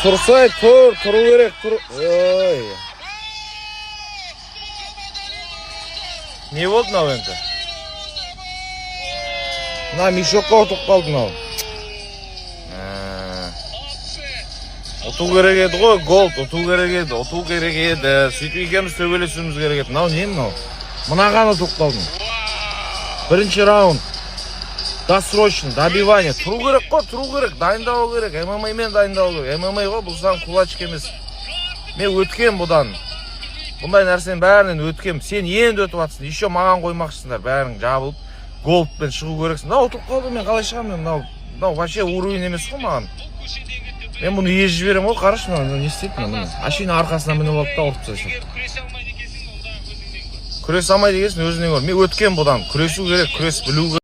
Tursay turu керек, Ой. Не болды мынау енді? Мына мешокқа ұтып қалды мынау. Ұту керек еді ғой, гол ұту керек еді. Сөйтіп екеуміз төбелесуіміз керек еді. Мынау не мынау? Мынаған ұтып қалдым. Бірінші раунд. Досрочно, добивание. Тұру керек қой, тұру керек. Дайындау керек. ММА-мен дайындау керек. ММА ғой, бұл саған кулачка емес. Мен өткен бұдан. Бұндай нәрсенің бәрінен өткем. Сен енді өтіп атсың. Еще маған қоймақшысыңдар. Бәрің жабылып, голдпен шығу керексің. Мынау ұтып қалды, мен қалай шығамын? Мынау вообще уровень емес қой маған. Мен бұны езіп жіберем ғой, қарашы мынау не істейді мына. Ашина арқасына мініп алып та ұрып тастайды. Күресе алмайды екенсің өзіңнен гөр. Мен өткен бұдан. Күресу керек, күрес білу керек.